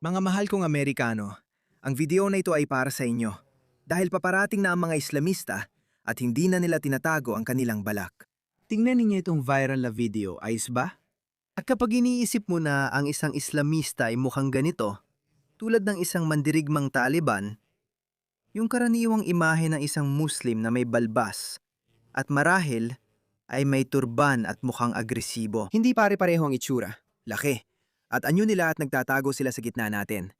Mga mahal kong Amerikano, ang video na ito ay para sa inyo dahil paparating na ang mga Islamista at hindi na nila tinatago ang kanilang balak. Tingnan ninyo itong viral na video, ayos ba? At kapag iniisip mo na ang isang Islamista ay mukhang ganito, tulad ng isang mandirigmang Taliban, yung karaniwang imahe ng isang Muslim na may balbas at marahil ay may turban at mukhang agresibo. Hindi pare-pareho ang itsura, laki, at anyo nila at nagtatago sila sa gitna natin.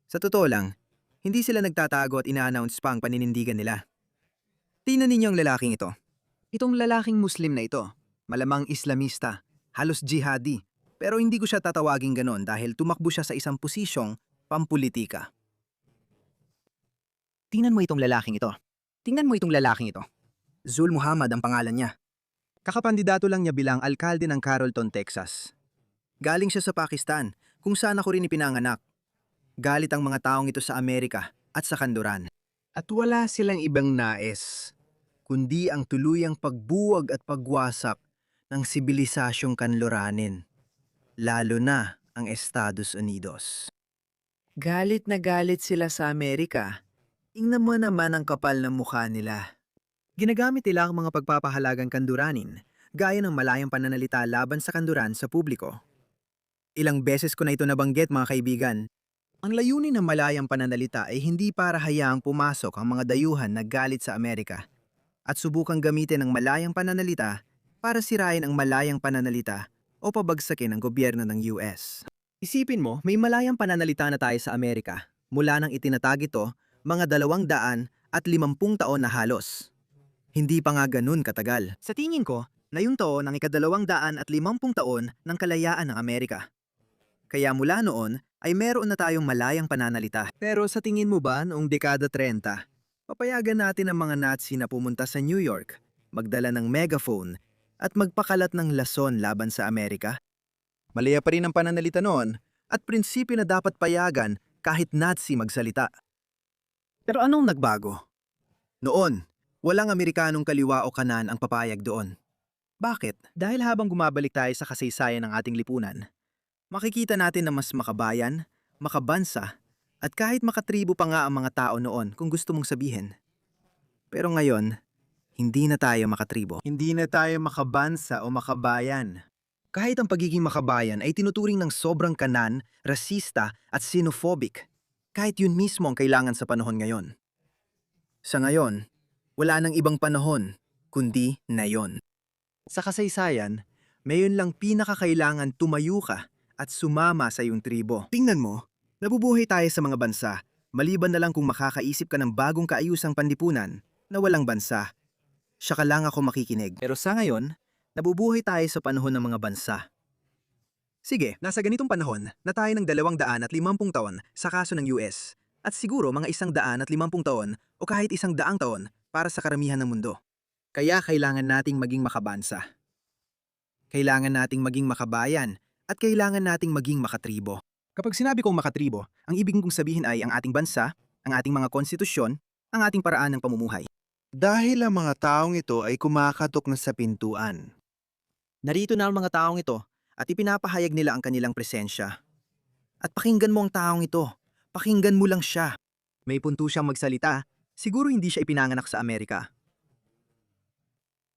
Sa totoo lang, hindi sila nagtatago at ina-announce pa ang paninindigan nila. Tingnan ninyo ang lalaking ito. Itong lalaking Muslim na ito, malamang Islamista, halos jihadi, pero hindi ko siya tatawagin ganon dahil tumakbo siya sa isang posisyong pampulitika. Tingnan mo itong lalaking ito. Tingnan mo itong lalaking ito. Zul Muhammad ang pangalan niya. Kakapandidato lang niya bilang alkalde ng Carrollton, Texas. Galing siya sa Pakistan, kung saan ako rin ipinanganak. Galit ang mga taong ito sa Amerika at sa kanluran. At wala silang ibang nais, kundi ang tuluyang pagbuwag at pagwasak ng sibilisasyong kanluranin, lalo na ang Estados Unidos. Galit na galit sila sa Amerika. Tingnan mo naman ang kapal ng mukha nila. Ginagamit nila ang mga pagpapahalagang kanduranin, gaya ng malayang pananalita laban sa kanduran sa publiko. Ilang beses ko na ito nabanggit, mga kaibigan. Ang layunin ng malayang pananalita ay hindi para hayaang pumasok ang mga dayuhan na galit sa Amerika at subukang gamitin ang malayang pananalita para sirain ang malayang pananalita o pabagsakin ang gobyerno ng US. Isipin mo, may malayang pananalita na tayo sa Amerika mula nang itinatag ito mga 250 taon na halos. Hindi pa nga ganun katagal. Sa tingin ko, na yung taon ng ika-250 taon ng kalayaan ng Amerika. Kaya mula noon ay meron na tayong malayang pananalita. Pero sa tingin mo ba noong dekada 30, papayagan natin ang mga Nazi na pumunta sa New York, magdala ng megaphone at magpakalat ng lason laban sa Amerika? Malaya pa rin ang pananalita noon at prinsipyo na dapat payagan kahit Nazi magsalita. Pero anong nagbago? Noon, walang Amerikanong kaliwa o kanan ang papayag doon. Bakit? Dahil habang gumabalik tayo sa kasaysayan ng ating lipunan, makikita natin na mas makabayan, makabansa, at kahit makatribo pa nga ang mga tao noon kung gusto mong sabihin. Pero ngayon, hindi na tayo makatribo. Hindi na tayo makabansa o makabayan. Kahit ang pagiging makabayan ay tinuturing ng sobrang kanan, rasista at xenophobic. Kahit yun mismo ang kailangan sa panahon ngayon. Sa ngayon, wala nang ibang panahon, kundi ngayon. Sa kasaysayan, mayon lang pinakakailangan tumayo ka at sumama sa iyong tribo. Tingnan mo, nabubuhay tayo sa mga bansa, maliban na lang kung makakaisip ka ng bagong kaayusang panlipunan na walang bansa. Siya ka lang ako makikinig. Pero sa ngayon, nabubuhay tayo sa panahon ng mga bansa. Sige, nasa ganitong panahon na tayo ng 250 taon sa kaso ng US at siguro mga 150 taon o kahit 100 taon para sa karamihan ng mundo. Kaya kailangan nating maging makabansa. Kailangan nating maging makabayan at kailangan nating maging makatribo. Kapag sinabi kong makatribo, ang ibig kong sabihin ay ang ating bansa, ang ating mga konstitusyon, ang ating paraan ng pamumuhay. Dahil ang mga taong ito ay kumakatok na sa pintuan. Narito na ang mga taong ito at ipinapahayag nila ang kanilang presensya. At pakinggan mo ang taong ito. Pakinggan mo lang siya. May punto siyang magsalita. Siguro hindi siya ipinanganak sa Amerika.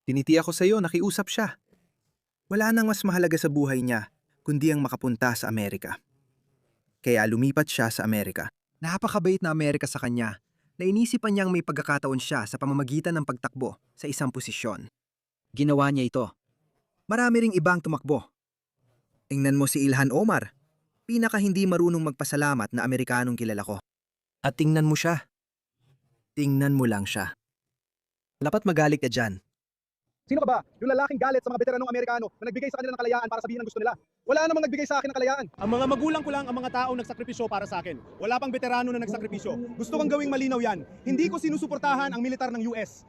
Tinitiyak ko sa iyo, nakiusap siya. Wala nang mas mahalaga sa buhay niya, kundi ang makapunta sa Amerika. Kaya lumipat siya sa Amerika. Napakabait na Amerika sa kanya, na inisipan niyang may pagkakataon siya sa pamamagitan ng pagtakbo sa isang posisyon. Ginawa niya ito. Marami ring ibang tumakbo. Tingnan mo si Ilhan Omar, pinaka hindi marunong magpasalamat na Amerikanong kilala ko. At tingnan mo siya. Tingnan mo lang siya. Dapat magalit ka dyan. Sino ka ba? Yung lalaking galit sa mga veteranong Amerikano na nagbigay sa kanila ng kalayaan para sabihin ang gusto nila. Wala namang nagbigay sa akin ng kalayaan. Ang mga magulang ko lang ang mga taong nagsakripisyo para sa akin. Wala pang veterano na nagsakripisyo. Gusto kong gawing malinaw yan. Hindi ko sinusuportahan ang militar ng US.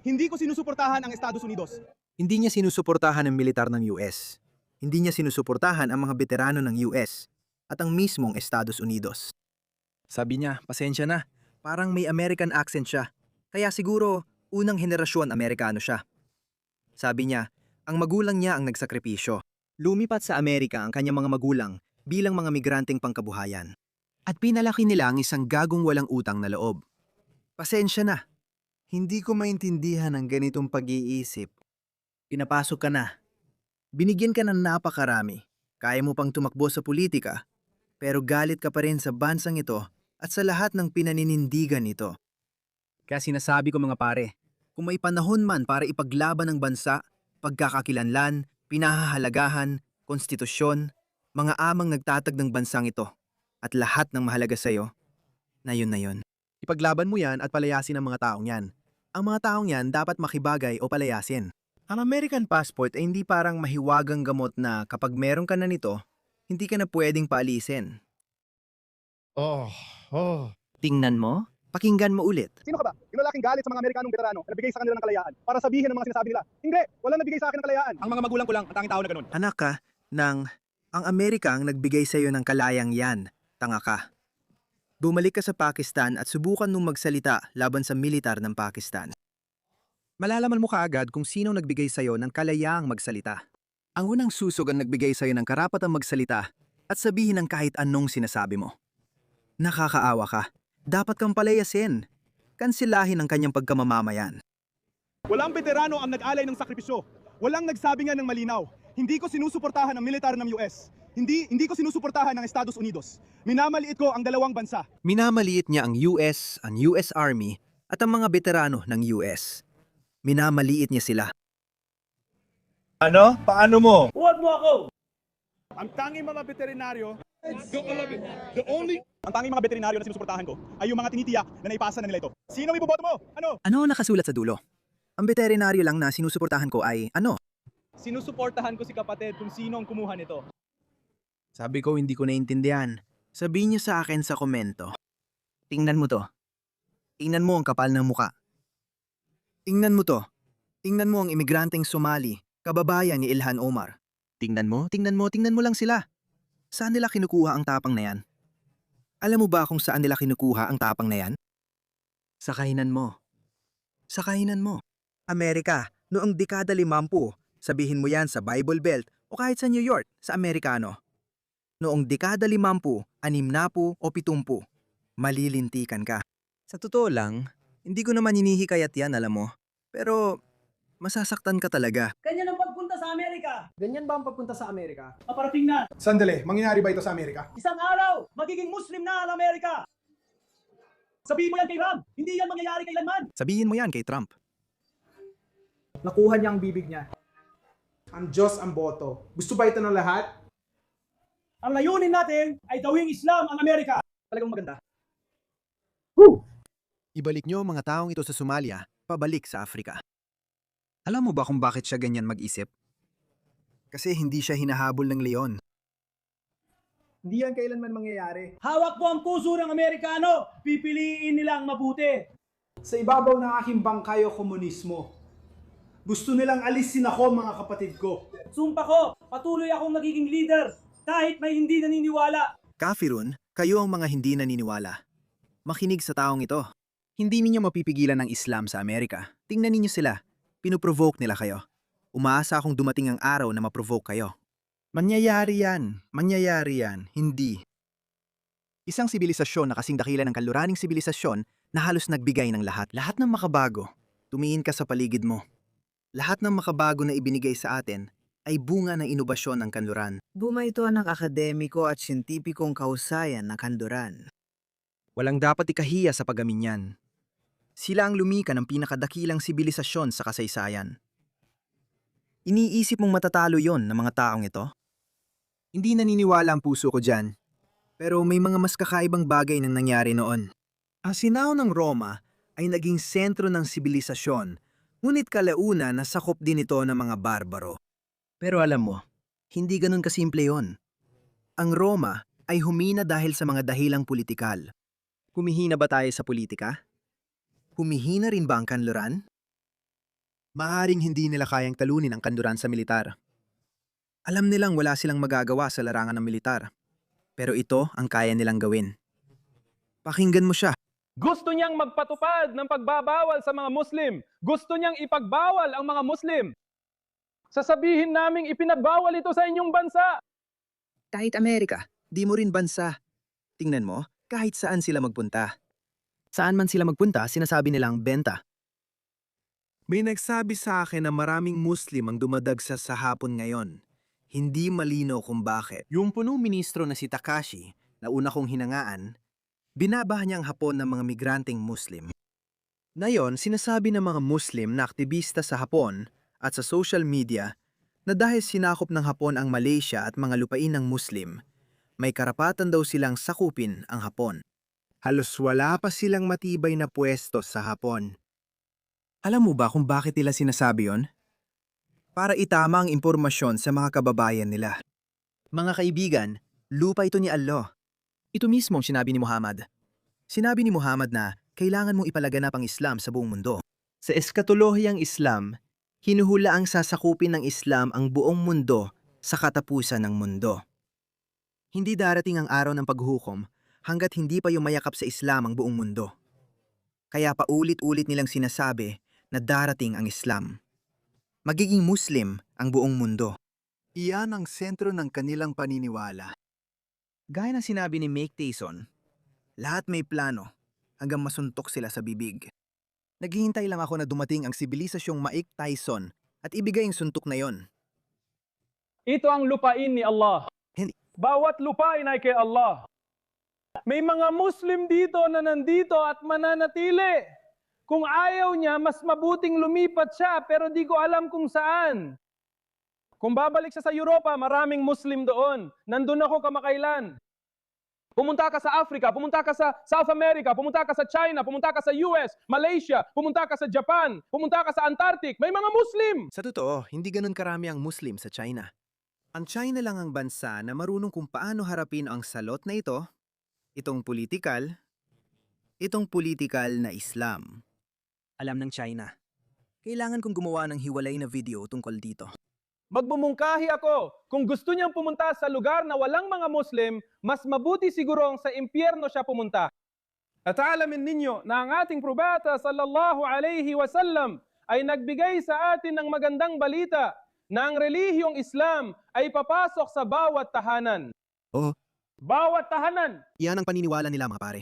Hindi ko sinusuportahan ang Estados Unidos. Hindi niya sinusuportahan ang militar ng US. Hindi niya sinusuportahan ang mga veterano ng US at ang mismong Estados Unidos. Sabi niya, pasensya na. Parang may American accent siya. Kaya siguro, unang henerasyon Amerikano siya. Sabi niya, ang magulang niya ang nagsakripisyo. Lumipat sa Amerika ang kanyang mga magulang bilang mga migranteng pangkabuhayan. At pinalaki nila ang isang gagong walang utang na loob. Pasensya na. Hindi ko maintindihan ang ganitong pag-iisip. Pinapasok ka na. Binigyan ka ng napakarami. Kaya mo pang tumakbo sa politika, pero galit ka pa rin sa bansang ito at sa lahat ng pinaninindigan nito. Kaya sinasabi ko mga pare, kung may panahon man para ipaglaban ng bansa, pagkakakilanlan, pinahahalagahan, konstitusyon, mga amang nagtatag ng bansang ito, at lahat ng mahalaga sa'yo, na yun. Ipaglaban mo yan at palayasin ang mga taong yan. Ang mga taong yan dapat makibagay o palayasin. Ang American passport ay hindi parang mahiwagang gamot na kapag meron ka na nito, hindi ka na pwedeng paalisin. Tingnan mo, pakinggan mo ulit. Sino ka ba? Yung lalaking galit sa mga Amerikanong veterano na nagbigay sa kanila ng kalayaan para sabihin ang mga sinasabi nila. Hindi, walang nagbigay sa akin ng kalayaan. Ang mga magulang ko lang, ang tanging tao na ganun. Anak ka ang Amerika ang nagbigay sa iyo ng kalayang yan, tanga ka. Bumalik ka sa Pakistan at subukan mong magsalita laban sa militar ng Pakistan. Malalaman mo kaagad kung sino nagbigay sa iyo ng kalayaang magsalita. Ang unang susog ang nagbigay sa iyo ng karapatang magsalita at sabihin ang kahit anong sinasabi mo. Nakakaawa ka. Dapat kang palayasin. Kansilahin ang kanyang pagkamamamayan. Walang veterano ang nag-alay ng sakripisyo. Walang nagsabi nga ng malinaw. Hindi ko sinusuportahan ang militar ng US. Hindi ko sinusuportahan ng Estados Unidos. Minamaliit ko ang dalawang bansa. Minamaliit niya ang US Army at ang mga veterano ng US. Minamaliit niya sila. Ano? Paano mo? Ang tanging mga veterinaryo, ang tanging mga veterinaryo na sinusuportahan ko ay yung mga tinitiyak na naipasa na nila ito. Sino iboboto mo? Ano? Ano ang nakasulat sa dulo? Ang veterinaryo lang na sinusuportahan ko ay ano? Sinusuportahan ko si kapatid kung sino ang kumuha nito. Sabi ko hindi ko naintindihan. Sabihin niyo sa akin sa komento. Tingnan mo to. Tingnan mo ang kapal ng muka. Tingnan mo to. Tingnan mo ang imigranteng Somali, kababayan ni Ilhan Omar. Tingnan mo lang sila. Saan nila kinukuha ang tapang na yan? Alam mo ba kung saan nila kinukuha ang tapang na yan? Sa kainan mo. Sa kainan mo. Amerika, noong dekada 50, sabihin mo yan sa Bible Belt o kahit sa New York, sa Amerikano. Noong dekada 50, 60 o 70, malilintikan ka. Sa totoo lang, hindi ko naman hinihikayat yan, alam mo. Pero, masasaktan ka talaga. Ganyan ang pagpunta sa Amerika. Ganyan ba ang pagpunta sa Amerika? Paparating na. Sandali, mangyayari ba ito sa Amerika? Isang araw, magiging Muslim na ang Amerika. Sabihin mo yan kay Ram. Hindi yan mangyayari kailanman. Sabihin mo yan kay Trump. Nakuha niya ang bibig niya. Ang Diyos ang boto. Gusto ba ito ng lahat? Ang layunin natin ay gawing Islam ang Amerika. Talagang maganda. Ibalik niyo mga taong ito sa Somalia, pabalik sa Afrika. Alam mo ba kung bakit siya ganyan mag-isip? Kasi hindi siya hinahabol ng leon. Hindi yan kailanman mangyayari. Hawak po ang puso ng Amerikano. Pipiliin nilang mabuti. Sa ibabaw ng aking bangkayo komunismo. Gusto nilang alisin ako, mga kapatid ko. Sumpa ko, patuloy akong nagiging leader kahit may hindi naniniwala. Kafirun, kayo ang mga hindi naniniwala. Makinig sa taong ito. Hindi ninyo mapipigilan ang Islam sa Amerika. Tingnan ninyo sila. Pinoprovoke nila kayo. Umaasa akong dumating ang araw na maprovoke kayo. Mangyayari yan. Hindi. Isang sibilisasyon na kasing dakila ng kaluraning sibilisasyon na halos nagbigay ng lahat. Lahat ng makabago. Tumingin ka sa paligid mo. Lahat ng makabago na ibinigay sa atin ay bunga ng inobasyon ng kanluran. Bunga ito ng akademiko at siyentipikong kahusayan ng kanluran. Walang dapat ikahiya sa pagaminyan. Sila ang lumika ng pinakadakilang sibilisasyon sa kasaysayan. Iniisip mong matatalo yon ng mga taong ito? Hindi naniniwala ang puso ko dyan. Pero may mga mas kakaibang bagay nang nangyari noon. Ang sinaw ng Roma ay naging sentro ng sibilisasyon, ngunit kalauna nasakop din ito ng mga barbaro. Pero alam mo, hindi ganun kasimple yon. Ang Roma ay humina dahil sa mga dahilang politikal. Humihina ba tayo sa politika? Humihina rin ba ang kanluran? Maaring hindi nila kayang talunin ang kanluran sa militar. Alam nilang wala silang magagawa sa larangan ng militar. Pero ito ang kaya nilang gawin. Pakinggan mo siya. Gusto niyang magpatupad ng pagbabawal sa mga Muslim. Gusto niyang ipagbawal ang mga Muslim. Sasabihin naming ipinagbawal ito sa inyong bansa. Kahit Amerika, di mo rin bansa. Tingnan mo, Kahit saan sila magpunta. Saan man sila magpunta, sinasabi nilang benta. May nagsabi sa akin na maraming Muslim ang dumadagsa sa hapon ngayon. Hindi malinaw kung bakit. Yung punong ministro na si Takashi, na una kong hinangaan, binabaha niya ang hapon ng mga migranteng Muslim. Ngayon, sinasabi ng mga Muslim na aktivista sa Hapon at sa social media na dahil sinakop ng Hapon ang Malaysia at mga lupain ng Muslim, may karapatan daw silang sakupin ang Hapon. Halos wala pa silang matibay na pwesto sa Hapon. Alam mo ba kung bakit nila sinasabi yon? Para itama ang impormasyon sa mga kababayan nila. Mga kaibigan, lupa ito ni Allah. Ito mismo ang sinabi ni Muhammad. Sinabi ni Muhammad na kailangan mong ipalaganap ang Islam sa buong mundo. Sa eskatolohiyang Islam, hinuhula ang sasakupin ng Islam ang buong mundo sa katapusan ng mundo. Hindi darating ang araw ng paghukom hanggat hindi pa yumayakap sa Islam ang buong mundo. Kaya paulit-ulit nilang sinasabi na darating ang Islam. Magiging Muslim ang buong mundo. Iyan ang sentro ng kanilang paniniwala. Gaya ng sinabi ni Mike Tyson, lahat may plano hanggang masuntok sila sa bibig. Naghihintay lang ako na dumating ang sibilisasyong Mike Tyson at ibigay ang suntok na yon. Ito ang lupain ni Allah. Hindi. Bawat lupain ay kay Allah. May mga Muslim dito na nandito at mananatili. Kung ayaw niya, mas mabuting lumipat siya pero di ko alam kung saan. Kung babalik siya sa Europa, maraming Muslim doon. Nandun ako kamakailan. Pumunta ka sa Africa, pumunta ka sa South America, pumunta ka sa China, pumunta ka sa US, Malaysia, pumunta ka sa Japan, pumunta ka sa Antarctic, may mga Muslim! Sa totoo, hindi ganun karami ang Muslim sa China. Ang China lang ang bansa na marunong kung paano harapin ang salot na ito, itong politikal na Islam. Alam ng China, kailangan kong gumawa ng hiwalay na video tungkol dito. Magbumungkahi ako. Kung gusto niyang pumunta sa lugar na walang mga Muslim, mas mabuti sigurong sa impyerno siya pumunta. At alamin ninyo na ang ating propeta sallallahu alayhi wasallam ay nagbigay sa atin ng magandang balita na ang relihiyong Islam ay papasok sa bawat tahanan. Oh. Bawat tahanan. Iyan ang paniniwala nila mga pare.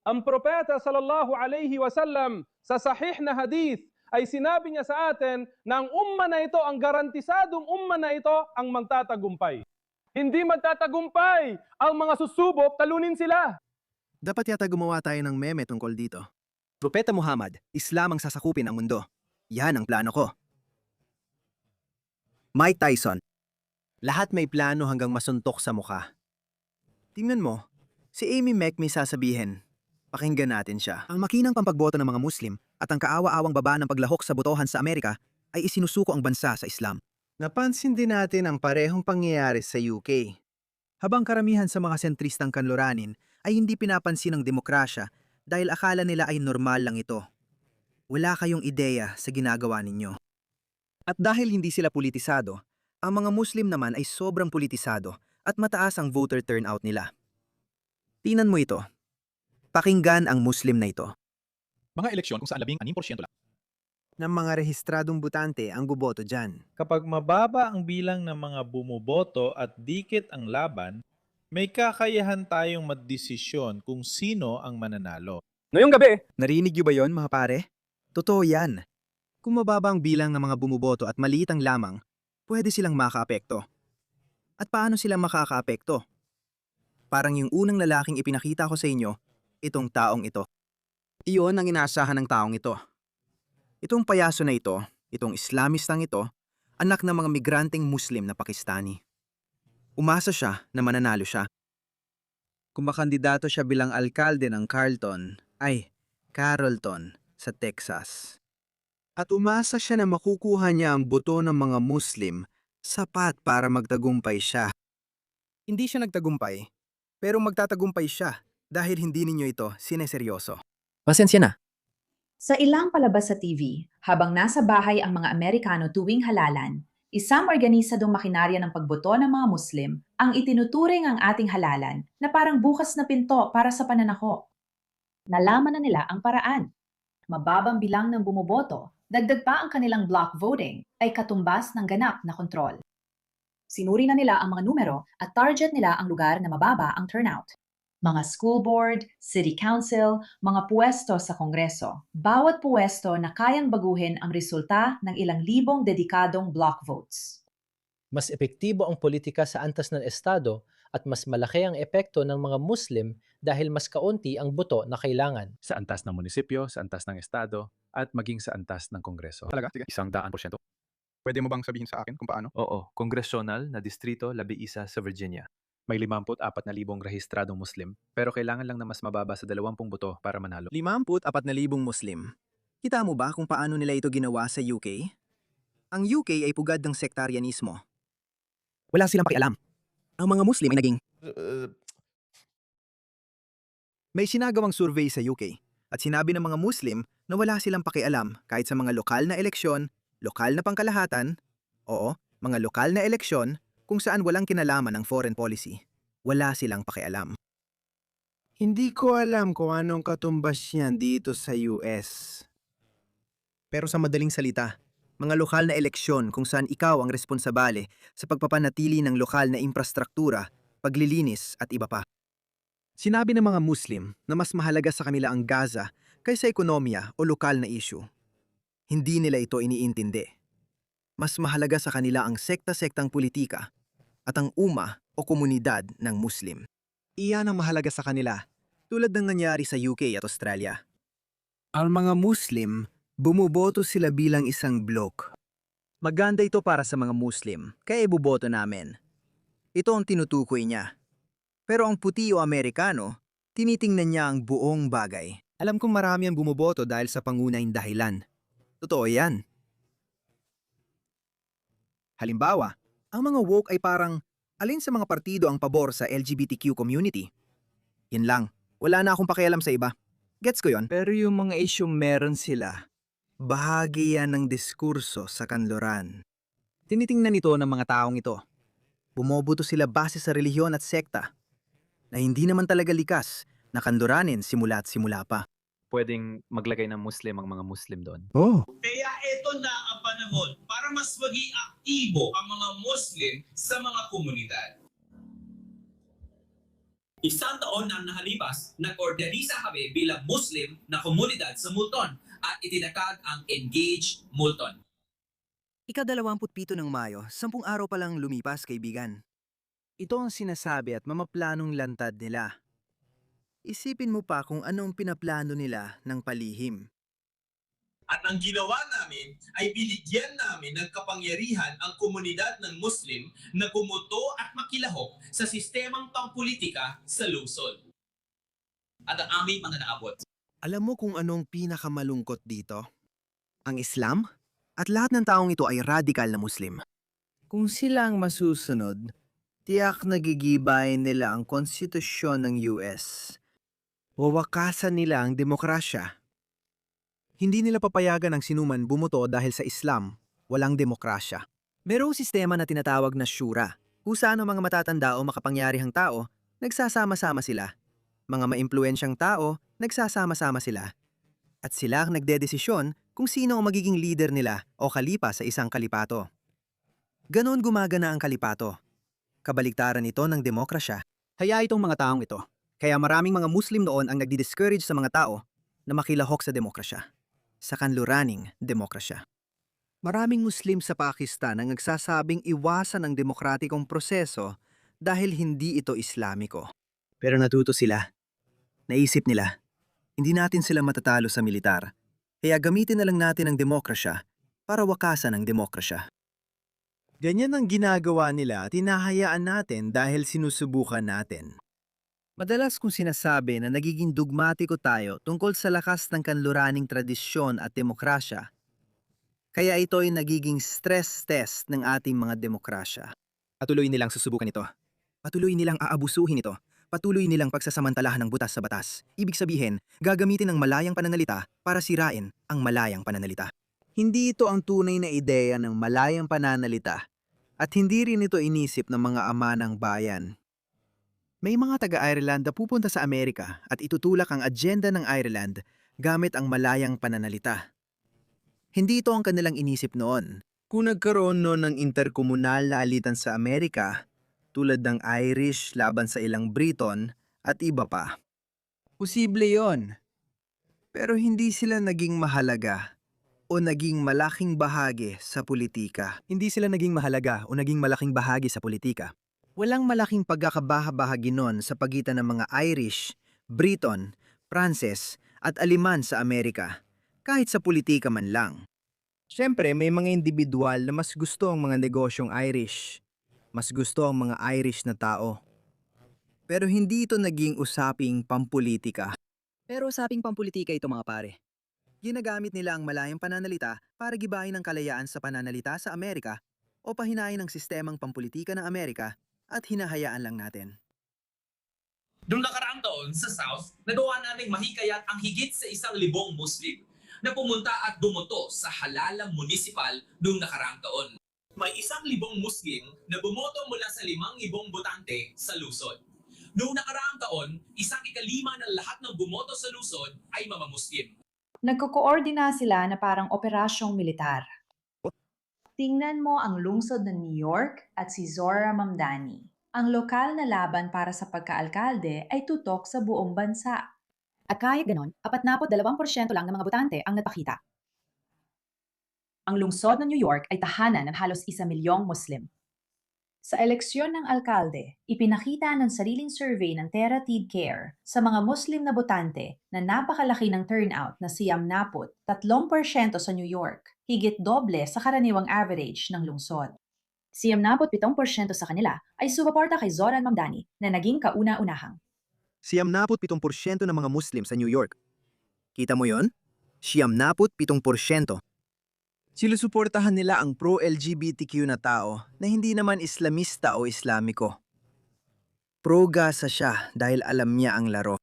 Ang propeta sallallahu alayhi wasallam sa sahih na hadith ay sinabi niya sa atin na ang umma na ito, ang garantisadong umma na ito, ang magtatagumpay. Hindi magtatagumpay ang mga susubok, talunin sila. Dapat yata gumawa tayo ng meme tungkol dito. Propeta Muhammad, Islam ang sasakupin ang mundo. Yan ang plano ko. Mike Tyson, lahat may plano hanggang masuntok sa mukha. Tingnan mo, si Amy Mack may sasabihin. Pakinggan natin siya. Ang makinang pampagboto ng mga Muslim at ang kaawa-awang baba ng paglahok sa botohan sa Amerika ay isinusuko ang bansa sa Islam. Napansin din natin ang parehong pangyayari sa UK. Habang karamihan sa mga sentristang kanluranin ay hindi pinapansin ang demokrasya dahil akala nila ay normal lang ito. Wala kayong ideya sa ginagawa ninyo. At dahil hindi sila politisado, ang mga Muslim naman ay sobrang politisado at mataas ang voter turnout nila. Tingnan mo ito. Pakinggan ang Muslim na ito. Mga eleksyon kung saan 16% lang Ng mga rehistradong butante ang buboto dyan. Kapag mababa ang bilang ng mga bumuboto at dikit ang laban, may kakayahan tayong magdesisyon kung sino ang mananalo. Ngayong gabi, Narinig niyo ba yon mga pare? Totoo yan. Kung mababa ang bilang ng mga bumuboto at maliit ang lamang, pwede silang makaapekto. At paano sila makakaapekto? Parang yung unang lalaking ipinakita ko sa inyo, itong taong ito. Iyon ang inaasahan ng taong ito. Itong payaso na ito, itong Islamistang ito, anak ng mga migranteng Muslim na Pakistani. Umasa siya na mananalo siya. Kung makandidato siya bilang alkalde ng Carrollton sa Texas. At umasa siya na makukuha niya ang boto ng mga Muslim, sapat para magtagumpay siya. Hindi siya nagtagumpay, pero magtatagumpay siya dahil hindi ninyo ito sineseryoso. Pasensya na. Sa ilang palabas sa TV, habang nasa bahay ang mga Amerikano tuwing halalan, isang organisadong makinarya ng pagboto ng mga Muslim ang itinuturing ang ating halalan na parang bukas na pinto para sa pananako. Nalaman na nila ang paraan. Mababang bilang ng bumoboto, dagdag pa ang kanilang block voting ay katumbas ng ganap na kontrol. Sinuri na nila ang mga numero at target nila ang lugar na mababa ang turnout. mga school board, city council, mga puwesto sa kongreso. Bawat puwesto na kayang baguhin ang resulta ng ilang libong dedikadong block votes. Mas epektibo ang politika sa antas ng estado at mas malaki ang epekto ng mga Muslim dahil mas kaunti ang boto na kailangan. Sa antas ng munisipyo, sa antas ng estado, at maging sa antas ng kongreso. Talaga? Sige. 100%. Pwede mo bang sabihin sa akin kung paano? Oo, kongresyonal na distrito 11 sa Virginia. May 54,000 rehistradong Muslim, pero kailangan lang na mas mababa sa 20 boto para manalo. 54,000 Muslim. Kita mo ba kung paano nila ito ginawa sa UK? Ang UK ay pugad ng sektarianismo. Wala silang pakialam. Ang mga Muslim ay naging... May sinagawang survey sa UK at sinabi ng mga Muslim na wala silang pakialam kahit sa mga lokal na eleksyon, lokal na pangkalahatan, mga lokal na eleksyon kung saan walang kinalaman ng foreign policy. Wala silang pakialam. Hindi ko alam kung anong katumbas niyan dito sa US. Pero sa madaling salita, mga lokal na eleksyon kung saan ikaw ang responsabale sa pagpapanatili ng lokal na infrastruktura, paglilinis at iba pa. Sinabi ng mga Muslim na mas mahalaga sa kanila ang Gaza kaysa ekonomiya o lokal na issue. Hindi nila ito iniintindi. Mas mahalaga sa kanila ang sekta-sektang politika at ang o komunidad ng Muslim. Iyan ang mahalaga sa kanila, tulad ng nangyari sa UK at Australia. Ang mga Muslim, bumuboto sila bilang isang blok. Maganda ito para sa mga Muslim, kaya ibuboto namin. Ito ang tinutukoy niya. Pero ang puti o Amerikano, tinitingnan niya ang buong bagay. Alam kong marami ang bumuboto dahil sa pangunahing dahilan. Totoo yan. Halimbawa, ang mga woke ay parang alin sa mga partido ang pabor sa LGBTQ community. Yan lang, wala na akong pakialam sa iba. Gets ko yon? Pero yung mga issue meron sila. Bahagi yan ng diskurso sa kanluran. Tinitingnan ito ng mga taong ito. Bumoboto sila base sa relihiyon at sekta na hindi naman talaga likas na kanluranin simula't simula pa. Pwedeng maglagay ng Muslim ang mga Muslim doon. Kaya ito na ang panahon para mas maging aktibo ang mga Muslim sa mga komunidad. Isang taon na nakalipas, nag-organisa kami bilang Muslim na komunidad sa Multon at itinakad ang Engage Multon. Ika-27 ng Mayo, 10 araw pa lang lumipas, kaibigan. Ito ang sinasabi at mamaplanong lantad nila. Isipin mo pa kung anong pinaplano nila ng palihim. At ang ginawa namin ay binigyan namin ng kapangyarihan ang komunidad ng Muslim na gumuto at makilahok sa sistemang pangpolitika sa lungsod. At ang aming mga naabot. Alam mo kung anong pinakamalungkot dito? Ang Islam? At lahat ng taong ito ay radikal na Muslim. Kung sila ang masusunod, tiyak nagigibay nila ang konstitusyon ng US. Wawakasan nila ang demokrasya. Hindi nila papayagan ang sinuman bumuto dahil sa Islam, walang demokrasya. Merong sistema na tinatawag na shura, kung saan ang mga matatanda o makapangyarihang tao, nagsasama-sama sila. Mga maimpluwensyang tao, nagsasama-sama sila. At sila ang nagdedesisyon kung sino ang magiging leader nila o kalipa sa isang kalipato. Ganon gumagana ang kalipato. Kabaligtaran ito ng demokrasya. Kaya itong mga taong ito. Kaya maraming mga Muslim noon ang nagdi-discourage sa mga tao na makilahok sa demokrasya. Sa kanluraning demokrasya. Maraming Muslim sa Pakistan ang nagsasabing iwasan ang demokratikong proseso dahil hindi ito Islamiko. Pero natuto sila. Naisip nila, hindi natin sila matatalo sa militar. Kaya gamitin na lang natin ang demokrasya para wakasan ang demokrasya. Ganyan ang ginagawa nila at hinahayaan natin dahil sinusubukan natin. Madalas kong sinasabi na nagiging dogmatiko tayo tungkol sa lakas ng kanluraning tradisyon at demokrasya. Kaya ito ay nagiging stress test ng ating mga demokrasya. Patuloy nilang susubukan ito. Patuloy nilang aabusuhin ito. Patuloy nilang pagsasamantalahan ng butas sa batas. Ibig sabihin, gagamitin ang malayang pananalita para sirain ang malayang pananalita. Hindi ito ang tunay na ideya ng malayang pananalita at hindi rin ito inisip ng mga ama ng bayan. May mga taga-Ireland na pupunta sa Amerika at itutulak ang agenda ng Ireland gamit ang malayang pananalita. Hindi ito ang kanilang inisip noon. Kung nagkaroon noon ng interkomunal na alitan sa Amerika, tulad ng Irish laban sa ilang Briton at iba pa. Posible yon. Pero hindi sila naging mahalaga o naging malaking bahagi sa politika. Hindi sila naging mahalaga o naging malaking bahagi sa politika. Walang malaking pagkakabahabahagi nun sa pagitan ng mga Irish, Briton, Pranses at Aliman sa Amerika, kahit sa politika man lang. Siyempre, may mga individual na mas gusto ang mga negosyong Irish. Mas gusto ang mga Irish na tao. Pero hindi ito naging usaping pampolitika. Pero usaping pampolitika ito mga pare. Ginagamit nila ang malayang pananalita para gibahin ang kalayaan sa pananalita sa Amerika o pahinain ang sistemang pampolitika ng Amerika at hinahayaan lang natin. Noong nakaraang taon sa South, nagawa naming mahikayat ang higit sa 1,000 Muslim na pumunta at bumoto sa halalang municipal noong nakaraang taon. May 1,000 Muslim na bumoto mula sa 5,000 botante sa Luzon. Noong nakaraang taon, 1/5 ng lahat ng bumoto sa Luzon ay mga Muslim. Nagko-koordina sila na parang operasyong militar. Tingnan mo ang lungsod ng New York at si Zora Mamdani. Ang lokal na laban para sa pagkaalkalde ay tutok sa buong bansa. At kahit ganon, 42% lang ng mga botante ang nagpakita. Ang lungsod ng New York ay tahanan ng halos 1 milyong Muslim. Sa eleksyon ng alkalde, ipinakita ng sariling survey ng Terra Tid Care sa mga Muslim na botante na napakalaki ng turnout na 3% sa New York, higit doble sa karaniwang average ng lungsod. 7% sa kanila ay sumuporta kay Zoran Mamdani na naging kauna-unahang. 7% ng mga Muslim sa New York. Kita mo yon? 7%. Sinusuportahan nila ang pro-LGBTQ na tao na hindi naman Islamista o Islamiko. Pro-Gaza siya dahil alam niya ang laro.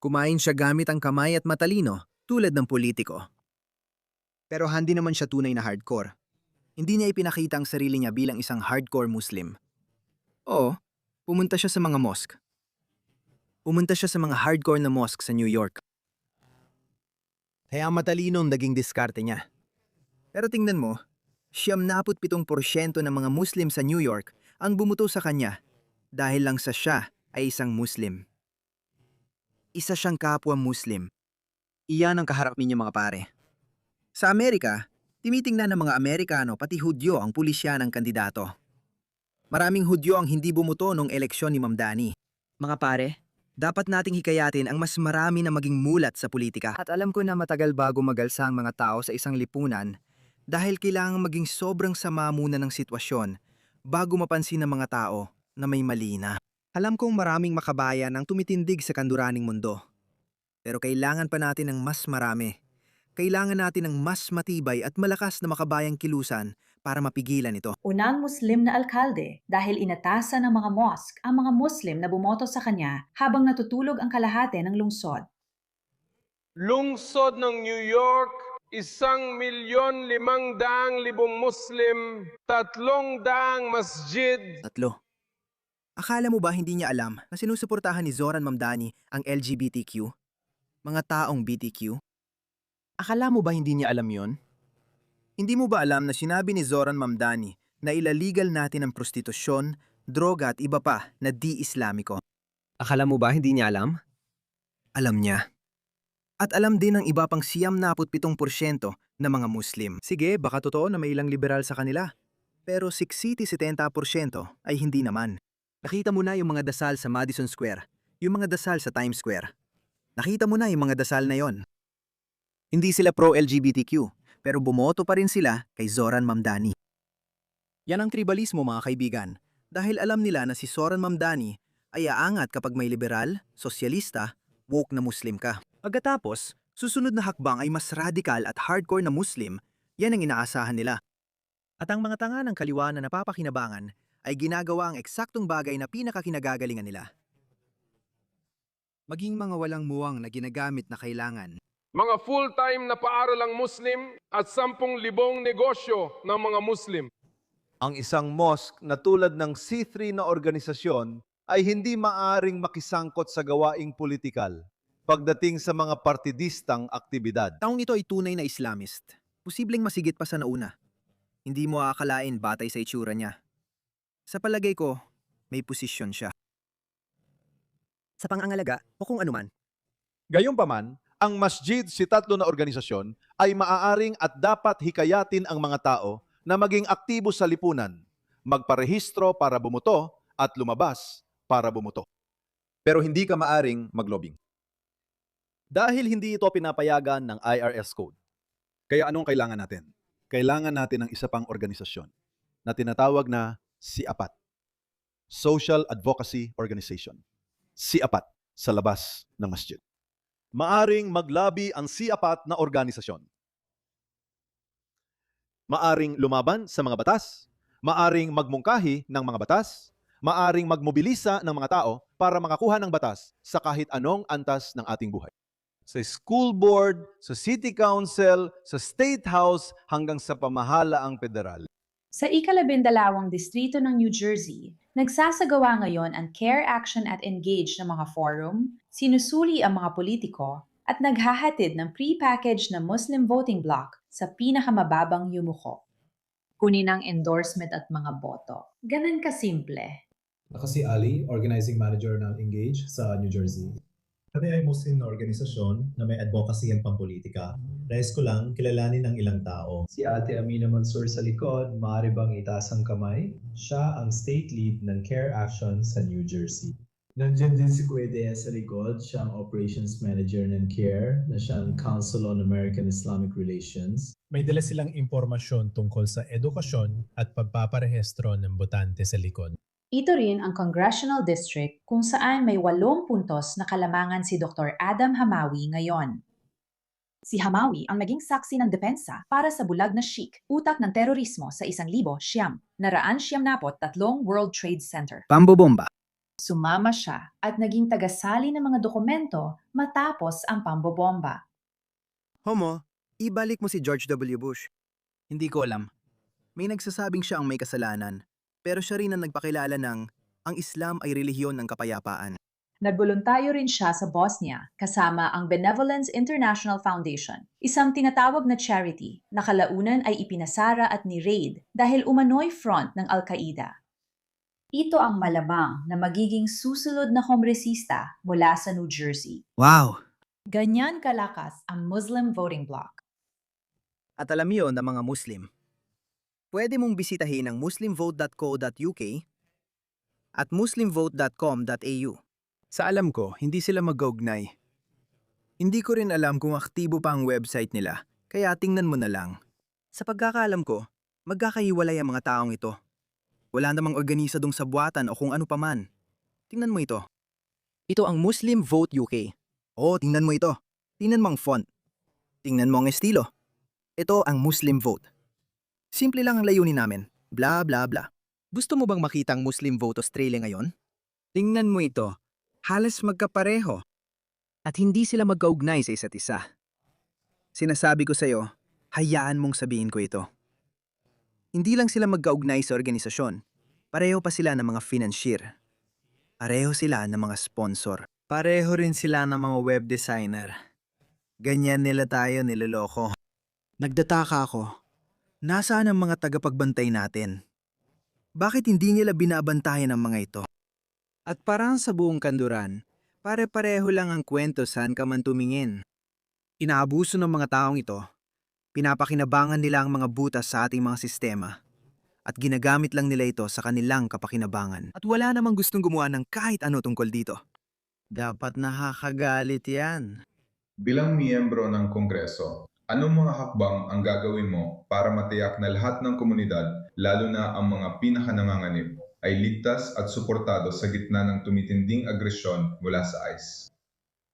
Kumain siya gamit ang kamay at matalino tulad ng politiko. Pero hindi naman siya tunay na hardcore. Hindi niya ipinakita ang sarili niya bilang isang hardcore Muslim. Oo, pumunta siya sa mga mosque. Pumunta siya sa mga hardcore na mosque sa New York. Kaya matalino ang naging diskarte niya. Pero tingnan mo, 77% ng mga Muslim sa New York ang bumuto sa kanya dahil lang sa siya ay isang Muslim. Isa siyang kapwa Muslim. Iyan ang kaharap ninyo mga pare. Sa Amerika, tinitingnan ng mga Amerikano pati Hudyo ang pulisya ng kandidato. Maraming Hudyo ang hindi bumuto nung eleksyon ni Mamdani. Mga pare, dapat nating hikayatin ang mas marami na maging mulat sa politika. At alam ko na matagal bago magalsa ang mga tao sa isang lipunan dahil kailangang maging sobrang sama muna ng sitwasyon bago mapansin ng mga tao na may mali na. Alam kong maraming makabayan ang tumitindig sa kanduraning mundo. Pero kailangan pa natin ng mas marami. Kailangan natin ng mas matibay at malakas na makabayang kilusan para mapigilan ito. Unang Muslim na alkalde dahil inatasan ng mga mosque ang mga Muslim na bumoto sa kanya habang natutulog ang kalahati ng lungsod. Lungsod ng New York, 1,500,000 Muslim, 300 masjid. 3. Akala mo ba hindi niya alam na sinusuportahan ni Zoran Mamdani ang LGBTQ? Mga taong BTQ? Akala mo ba hindi niya alam yon? Hindi mo ba alam na sinabi ni Zoran Mamdani na ilaligal natin ang prostitusyon, droga at iba pa na di-Islamiko? Akala mo ba hindi niya alam? Alam niya. At alam din ng iba pang 77% na mga Muslim. Sige, baka totoo na may ilang liberal sa kanila. Pero 60-70% ay hindi naman. Nakita mo na yung mga dasal sa Madison Square, yung mga dasal sa Times Square. Nakita mo na yung mga dasal na yon. Hindi sila pro-LGBTQ, pero bumoto pa rin sila kay Zoran Mamdani. Yan ang tribalismo mga kaibigan, dahil alam nila na si Zoran Mamdani ay aangat kapag may liberal, sosyalista, woke na Muslim ka. Pagkatapos, susunod na hakbang ay mas radikal at hardcore na Muslim, yan ang inaasahan nila. At ang mga tanga ng kaliwa na napapakinabangan ay ginagawa ang eksaktong bagay na pinakakinagagalingan nila. Maging mga walang muwang na ginagamit na kailangan. Mga full-time na paaralang Muslim at 10,000 negosyo ng mga Muslim. Ang isang mosque na tulad ng C3 na organisasyon ay hindi maaring makisangkot sa gawaing politikal pagdating sa mga partidistang aktibidad. Taong ito ay tunay na Islamist. Posibleng masigit pa sa nauna. Hindi mo aakalain batay sa itsura niya. Sa palagay ko, may posisyon siya. sa pangangalaga o kung anuman. Gayunpaman, ang masjid si tatlo na organisasyon ay maaaring at dapat hikayatin ang mga tao na maging aktibo sa lipunan, magparehistro para bumuto at lumabas para bumuto. Pero hindi ka maaring maglobbying. Dahil hindi ito pinapayagan ng IRS code. Kaya anong kailangan natin? Kailangan natin ng isa pang organisasyon na tinatawag na SIAPAT, Social Advocacy Organization. SIAPAT sa labas ng masjid. Maaring maglabi ang SIAPAT na organisasyon. Maaring lumaban sa mga batas, maaring magmungkahi ng mga batas, maaring magmobilisa ng mga tao para makakuha ng batas sa kahit anong antas ng ating buhay. Sa school board, sa city council, sa state house, hanggang sa pamahalaang federal. Sa ika-12 distrito ng New Jersey, nagsasagawa ngayon ang Care Action at Engage ng mga forum, sinusuli ang mga politiko, at naghahatid ng pre-package na Muslim voting block sa pinakamababang yumuko. Kunin ang endorsement at mga boto. Ganun kasimple. Ako si Ali, Organizing Manager ng Engage sa New Jersey. Kami ay Muslim na organisasyon na may advocacy ang pampolitika. Nais ko lang kilalanin ng ilang tao. Si Ate Amina Mansur sa likod, maaari bang itaas ang kamay? Siya ang state lead ng Care Action sa New Jersey. Nandiyan din si Kuya Dea sa likod, siya ang operations manager ng CARE, na siya ang Council on American Islamic Relations. May dala silang impormasyon tungkol sa edukasyon at pagpaparehistro ng botante sa likod. Ito rin ang Congressional District kung saan may 8 puntos na kalamangan si Dr. Adam Hamawi ngayon. Si Hamawi ang naging saksi ng depensa para sa bulag na Sheikh, utak ng terorismo sa 1973 World Trade Center. Pambobomba. Sumama siya at naging tagasali ng mga dokumento matapos ang pambobomba. Homo, ibalik mo si George W. Bush. Hindi ko alam. May nagsasabing siya ang may kasalanan. Pero siya rin ang nagpakilala ng ang Islam ay relihiyon ng kapayapaan. Nagboluntaryo rin siya sa Bosnia kasama ang Benevolence International Foundation, isang tinatawag na charity na kalaunan ay ipinasara at ni-raid dahil umano'y front ng Al-Qaeda. Ito ang malamang na magiging susunod na kongresista mula sa New Jersey. Wow! Ganyan kalakas ang Muslim voting bloc. At alam yun ng mga Muslim. Pwede mong bisitahin ang muslimvote.co.uk at muslimvote.com.au. Sa alam ko, hindi sila mag-augnay. Hindi ko rin alam kung aktibo pa ang website nila, kaya tingnan mo na lang. Sa pagkakaalam ko, magkakahiwalay ang mga taong ito. Wala namang organisadong sabwatan o kung ano paman. Tingnan mo ito. Ito ang Muslim Vote UK. Oh, tingnan mo ito. Tingnan mo ang font. Tingnan mo ang estilo. Ito ang Muslim Vote. Simple lang ang layunin namin. Bla bla bla. Gusto mo bang makita ang Muslim Vote Australia ngayon? Tingnan mo ito. Halos magkapareho. At hindi sila magkaugnay sa isa't isa. Sinasabi ko sa'yo, hayaan mong sabihin ko ito. Hindi lang sila magkaugnay sa organisasyon. Pareho pa sila ng mga financier. Pareho sila ng mga sponsor. Pareho rin sila ng mga web designer. Ganyan nila tayo niloloko. Nagdataka ako. Nasaan ang mga tagapagbantay natin? Bakit hindi nila binabantayan ang mga ito? At parang sa buong kanluran, pare-pareho lang ang kwento saan ka man tumingin. Inaabuso ng mga taong ito, pinapakinabangan nila ang mga butas sa ating mga sistema, at ginagamit lang nila ito sa kanilang kapakinabangan. At wala namang gustong gumawa ng kahit ano tungkol dito. Dapat nakakagalit yan. Bilang miyembro ng Kongreso, anong mga hakbang ang gagawin mo para matiyak na lahat ng komunidad, lalo na ang mga pinakananganganib, ay ligtas at suportado sa gitna ng tumitinding agresyon mula sa ICE?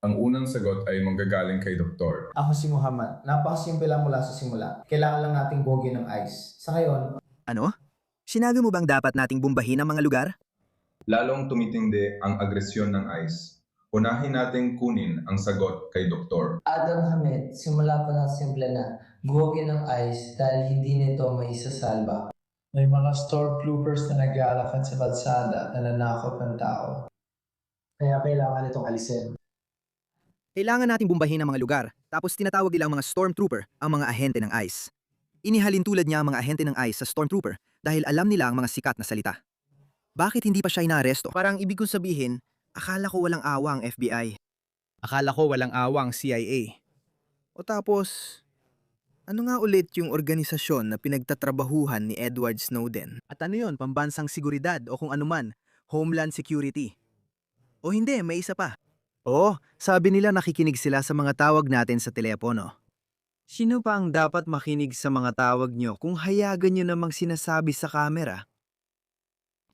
Ang unang sagot ay manggagaling kay Doktor. Ako si Muhammad. Napakasimple lang mula sa simula. Kailangan lang nating bogey ng ICE. Sa ngayon... Ano? Sinabi mo bang dapat nating bumbahin ang mga lugar? Lalong tumitindi ang agresyon ng ICE. Unahin nating kunin ang sagot kay Doktor. Adam Hamid, simula pa na simple na. Bogey ng ICE dahil hindi nito maisasalba. May mga stormtroopers na nag-aalakad sa kalsada na nanakot ng tao. Kaya kailangan itong alisin. Kailangan nating bumbahin ang mga lugar, tapos tinatawag nilang mga stormtrooper ang mga ahente ng ICE. Inihalin tulad niya ang mga ahente ng ICE sa stormtrooper dahil alam nila ang mga sikat na salita. Bakit hindi pa siya inaaresto? Parang ibig kong sabihin, Akala ko walang awa ang FBI. Akala ko walang awa ang CIA. O tapos, ano nga ulit yung organisasyon na pinagtatrabahuhan ni Edward Snowden? At ano yon, pambansang seguridad o kung anuman, Homeland Security? O hindi, may isa pa. Oo, sabi nila nakikinig sila sa mga tawag natin sa telepono. Sino pa ang dapat makinig sa mga tawag nyo kung hayagan nyo namang sinasabi sa kamera?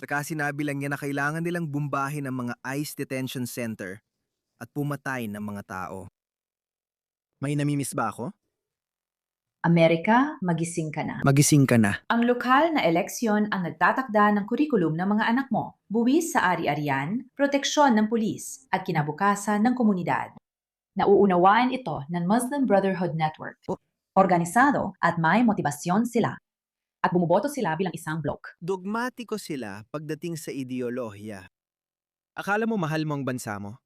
Saka sinabi lang niya na kailangan nilang bumbahin ang mga ICE detention center at pumatay ng mga tao. May namimiss ba ako? Amerika, magising ka na. Magising ka na. Ang lokal na eleksyon ang nagtatakda ng kurikulum ng mga anak mo, buwis sa ari-arian, proteksyon ng pulis, at kinabukasan ng komunidad. Nauunawaan ito ng Muslim Brotherhood Network. Organisado at may motibasyon sila. At bumuboto sila bilang isang blok. Dogmatiko sila pagdating sa ideolohiya. Akala mo mahal mo ang bansa mo?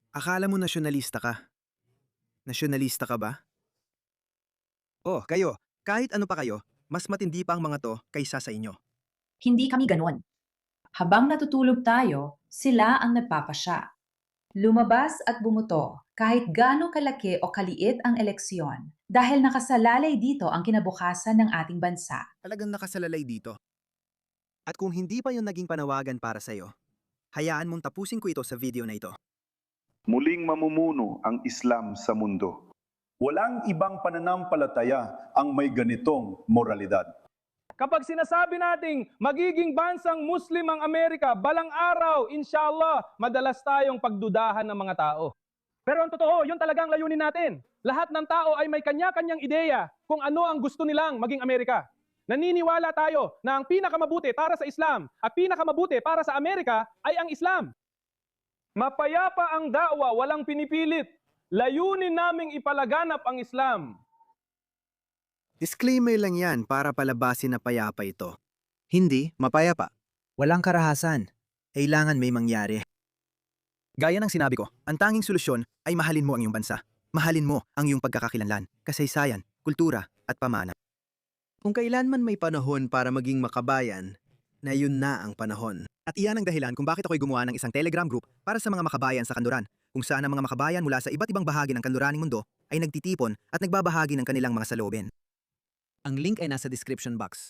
Akala mo nasyonalista ka? Nasyonalista ka ba? Oh, kayo, kahit ano pa kayo, mas matindi pa ang mga to kaysa sa inyo. Hindi kami ganun. Habang natutulog tayo, sila ang nagpapasya. Lumabas at bumuto kahit gaano kalaki o kaliit ang eleksyon dahil nakasalalay dito ang kinabukasan ng ating bansa. Talagang nakasalalay dito. At kung hindi pa yung naging panawagan para sa'yo, hayaan mong tapusin ko ito sa video na ito. Muling mamumuno ang Islam sa mundo. Walang ibang pananampalataya ang may ganitong moralidad. Kapag sinasabi nating magiging bansang Muslim ang Amerika, balang araw, inshallah, madalas tayong pagdudahan ng mga tao. Pero ang totoo, yun talagang layunin natin. Lahat ng tao ay may kanya-kanyang ideya kung ano ang gusto nilang maging Amerika. Naniniwala tayo na ang pinakamabuti para sa Islam at pinakamabuti para sa Amerika ay ang Islam. Mapayapa ang da'wa, walang pinipilit. Layunin naming ipalaganap ang Islam. Disclaimer lang yan para palabasin na payapa ito. Hindi mapayapa. Walang karahasan. Kailangan may mangyari. Gaya ng sinabi ko, ang tanging solusyon ay mahalin mo ang iyong bansa. Mahalin mo ang iyong pagkakakilanlan, kasaysayan, kultura at pamana. Kung kailanman may panahon para maging makabayan, na yun na ang panahon. At iyan ang dahilan kung bakit ako'y gumawa ng isang Telegram group para sa mga makabayan sa Kanluran, kung saan ang mga makabayan mula sa iba't ibang bahagi ng kanluraning mundo ay nagtitipon at nagbabahagi ng kanilang mga saloobin. Ang link ay nasa description box.